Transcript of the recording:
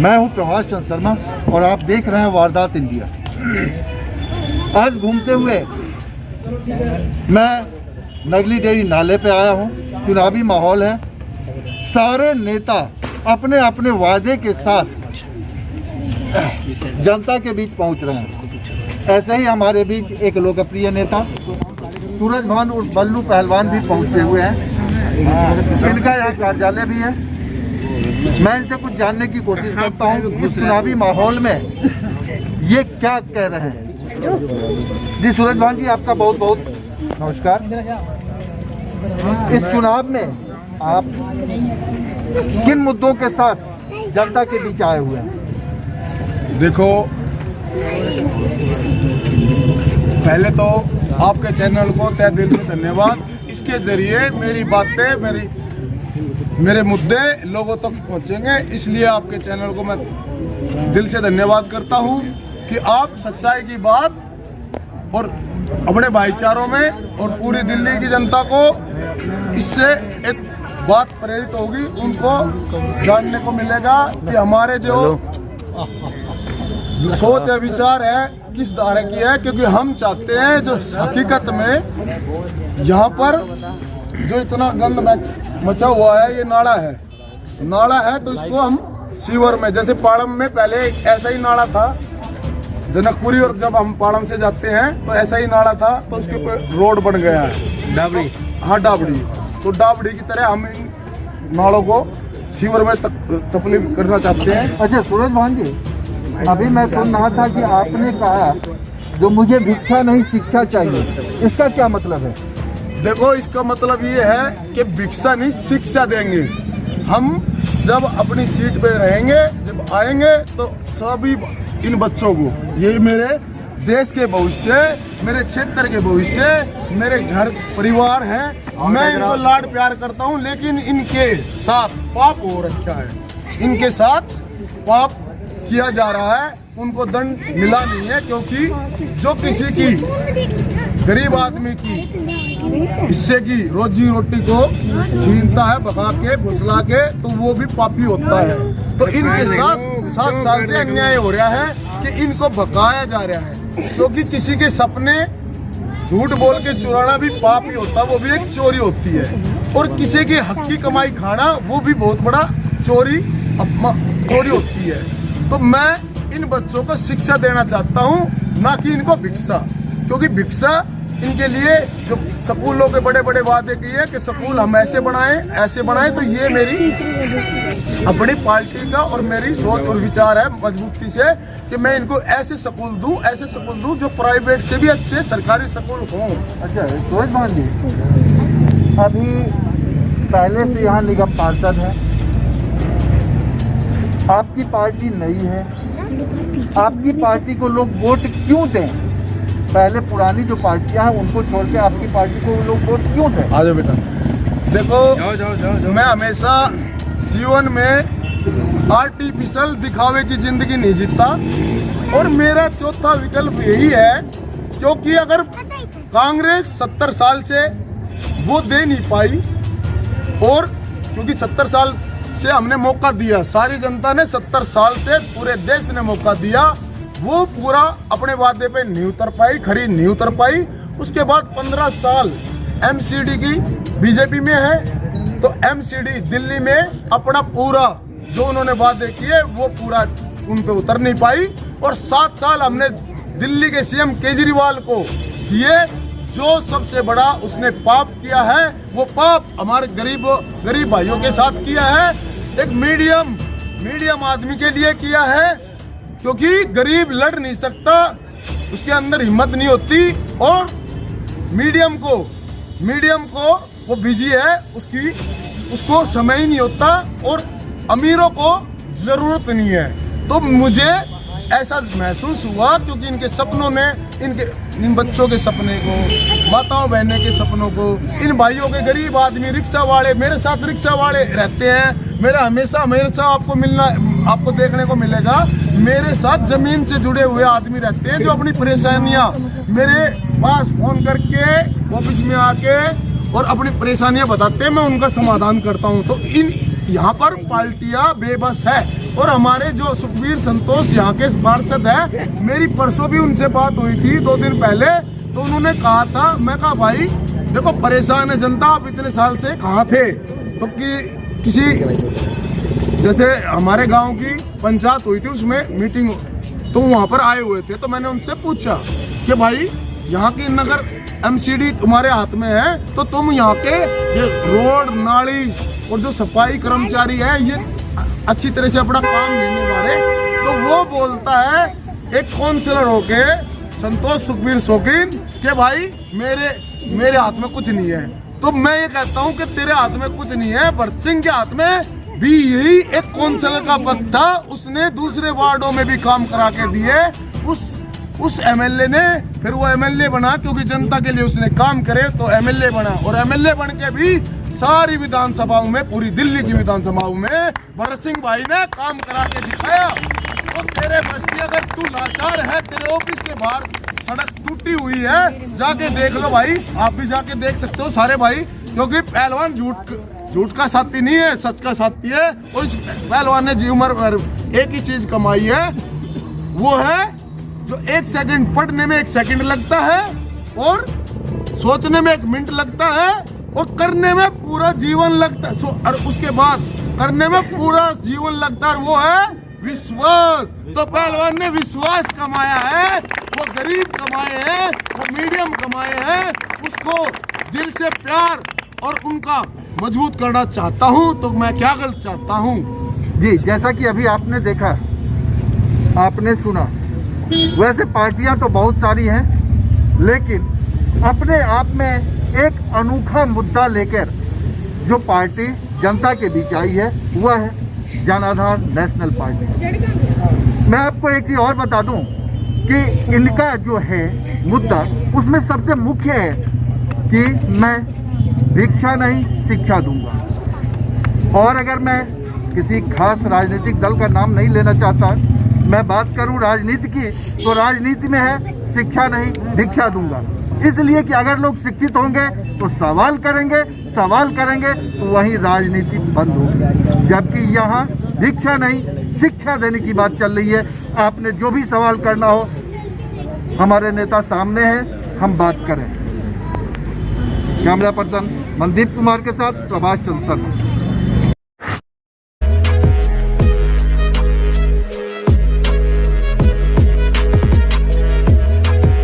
मैं हूं प्रभाष चंद्र शर्मा और आप देख रहे हैं वारदात इंडिया। आज घूमते हुए मैं नगली डेयरी नाले पे आया हूं। चुनावी माहौल है, सारे नेता अपने अपने वादे के साथ जनता के बीच पहुंच रहे हैं। ऐसे ही हमारे बीच एक लोकप्रिय नेता सूरज भान और बल्लू पहलवान भी पहुंचे हुए हैं। इनका यहाँ कार्यालय भी है। मैं इनसे कुछ जानने की कोशिश करता हूँ इस चुनावी माहौल में ये क्या कह रहे हैं। जी सूरज भान जी, आपका बहुत बहुत नमस्कार। इस चुनाव में आप किन मुद्दों के साथ जनता के बीच आए हुए हैं? देखो, पहले तो आपके चैनल को तहे दिल से धन्यवाद। इसके जरिए मेरी बातें, मेरे मुद्दे लोगों तक पहुंचेंगे, इसलिए आपके चैनल को मैं दिल से धन्यवाद करता हूं कि आप सच्चाई की बात और अपने भाईचारों में और पूरी दिल्ली की जनता को इससे एक बात प्रेरित होगी। उनको जानने को मिलेगा कि हमारे जो सोच है, विचार है, किस धारा की है। क्योंकि हम चाहते हैं जो हकीकत में यहाँ पर जो इतना गंद मचा हुआ है, ये नाला है तो इसको हम सीवर में, जैसे पाड़म में पहले ऐसा ही नाला था जनकपुरी, और जब हम पाड़म से जाते हैं तो ऐसा ही नाला था, तो उसके ऊपर रोड बन गया है डाबड़ी। हाँ, डाबड़ी। तो डाबड़ी की तरह हम इन नालों को सीवर में तब्दील करना चाहते हैं। अच्छा सूरज भान जी, अभी मैं सुन रहा था कि आपने कहा जो मुझे भिक्षा नहीं शिक्षा चाहिए, इसका क्या मतलब है? देखो, इसका मतलब ये है कि भिक्षा नहीं शिक्षा देंगे। हम जब अपनी सीट पे रहेंगे, जब आएंगे तो सभी इन बच्चों को, ये मेरे देश के भविष्य, मेरे क्षेत्र के भविष्य, मेरे घर परिवार हैं, मैं इनको लाड प्यार करता हूं। लेकिन इनके साथ पाप हो रखा है, इनके साथ पाप किया जा रहा है, उनको दंड मिला नहीं है। क्योंकि जो किसी की गरीब आदमी की हिस्से की रोजी रोटी को छीनता है, भगा के फुसला के, तो वो भी पापी होता है। तो इनके साथ 7 साल से अन्याय हो रहा है कि इनको भगाया जा रहा है। क्योंकि किसी के सपने झूठ बोल के चुराना भी पाप ही होता है, वो भी एक चोरी होती है। और किसी की हक की कमाई खाना, वो भी बहुत बड़ा चोरी होती है। तो मैं इन बच्चों को शिक्षा देना चाहता हूँ, ना कि इनको भिक्षा। क्योंकि भिक्षा इनके लिए जो स्कूलों के बड़े बड़े वादे किए कि स्कूल हम ऐसे बनाएं, तो ये मेरी अपनी पार्टी का और मेरी सोच और विचार है मजबूती से कि मैं इनको ऐसे स्कूल दूं जो प्राइवेट से भी अच्छे सरकारी स्कूल हों। अच्छा सूरज भान जी, अभी पहले से यहाँ निगम पार्षद है, आपकी पार्टी नई है, आपकी पार्टी को लोग वोट क्यों दें? पहले पुरानी जो पार्टियां हैं उनको छोड़ के आपकी पार्टी को लोग वोट क्यों दें? आ जाओ बेटा। देखो, मैं हमेशा जीवन में आर्टिफिशियल दिखावे की जिंदगी नहीं जीता, और मेरा चौथा विकल्प यही है। क्योंकि अगर कांग्रेस 70 साल से वो दे नहीं पाई, और क्योंकि 70 साल से हमने मौका दिया, सारी जनता ने 70 साल से पूरे देश ने मौका दिया, वो पूरा अपने वादे पे नहीं उतर पाई, खरी नहीं उतर पाई। उसके बाद 15 साल एमसीडी की बीजेपी में है, तो एमसीडी दिल्ली में अपना पूरा जो उन्होंने वादे किए वो पूरा उन पे उतर नहीं पाई। और 7 साल हमने दिल्ली के सीएम केजरीवाल को दिए, जो सबसे बड़ा उसने पाप किया है, वो पाप हमारे गरीब भाइयों के साथ किया है, एक मीडियम आदमी के लिए किया है। क्योंकि गरीब लड़ नहीं सकता, उसके अंदर हिम्मत नहीं होती, और मीडियम को वो बिजी है, उसको समय ही नहीं होता, और अमीरों को जरूरत नहीं है। तो मुझे ऐसा महसूस हुआ क्योंकि इनके सपनों ने, इन बच्चों के सपने को, माताओं बहनों के सपनों को, इन भाइयों के गरीब आदमी रिक्शा वाले, मेरे साथ रिक्शा वाले रहते हैं, मेरा हमेशा आपको देखने को मिलेगा, मेरे साथ जमीन से जुड़े हुए आदमी रहते हैं, जो अपनी परेशानियां मेरे पास फोन करके ऑफिस में आके और अपनी परेशानियां बताते हैं, मैं उनका समाधान करता हूं। तो यहाँ पर पार्टियां बेबस है और हमारे जो सुखबीर संतोष यहाँ के पार्षद है, मेरी परसों भी उनसे बात हुई थी 2 दिन पहले, तो उन्होंने कहा था, मैं कहा भाई देखो परेशान है जनता, आप इतने साल से कहाँ थे, तो कि किसी जैसे हमारे गांव की पंचायत हुई थी उसमें मीटिंग, तो वहाँ पर आए हुए थे, तो मैंने उनसे पूछा कि भाई यहाँ की नगर एमसीडी तुम्हारे हाथ में है, तो तुम यहाँ के ये रोड नाली और जो सफाई कर्मचारी है ये अच्छी तरह से अपना काम नहीं निभा रहे। तो वो बोलता है एक काउंसलर होके संतोष सुखबीर शौकीन के भाई मेरे हाथ में कुछ नहीं है। तो मैं ये कहता हूँ कि तेरे हाथ में कुछ नहीं है, भरत सिंह के हाथ में भी यही एक काउंसलर का पद था, उसने दूसरे वार्डों में भी काम करा के दिए। उस एमएलए ने फिर वो एमएलए बना क्योंकि जनता के लिए उसने काम करे तो एमएलए बना, और एमएलए बन के भी सारी विधानसभाओं में, पूरी दिल्ली की विधानसभाओं में भरत सिंह भाई ने काम करा के दिखाया। तो तेरे बस्ती अगर तू लाचार है, तेरे ऑफिस के बाहर सड़क टूटी हुई है, जाके देख लो भाई, आप भी जाके देख सकते हो सारे भाई, क्योंकि पहलवान झूठ का साथी नहीं है, सच का साथी है। और इस पहलवान ने जी उम्र भर एक ही चीज कमाई है, वो है जो 1 सेकंड पढ़ने में 1 सेकंड लगता है और सोचने में 1 मिनट लगता है और करने में पूरा जीवन लगता है, और उसके बाद करने में पूरा जीवन लगता है, और वो है विश्वास। तो पहलवान ने विश्वास कमाया है, वो गरीब कमाए हैं, वो मीडियम कमाए हैं, उसको दिल से प्यार और उनका मजबूत करना चाहता हूं। तो मैं क्या गलत चाहता हूं जी। जैसा कि अभी आपने देखा, आपने सुना, वैसे पार्टियां तो बहुत सारी हैं, लेकिन अपने आप में एक अनोखा मुद्दा लेकर जो पार्टी जनता के बीच आई है वह है जन आधार नेशनल पार्टी। मैं आपको एक चीज और बता दूं कि इनका जो है मुद्दा, उसमें सबसे मुख्य है कि मैं भिक्षा नहीं शिक्षा दूंगा। और अगर मैं किसी खास राजनीतिक दल का नाम नहीं लेना चाहता, मैं बात करूं राजनीति की, तो राजनीति में है शिक्षा नहीं भिक्षा दूंगा। इसलिए कि अगर लोग शिक्षित होंगे तो सवाल करेंगे तो वहीं राजनीति बंद होगी। जबकि यहाँ भिक्षा नहीं शिक्षा देने की बात चल रही है। आपने जो भी सवाल करना हो, हमारे नेता सामने हैं, हम बात करें। कैमरा पर्सन मनदीप कुमार के साथ प्रभाष चंद्र।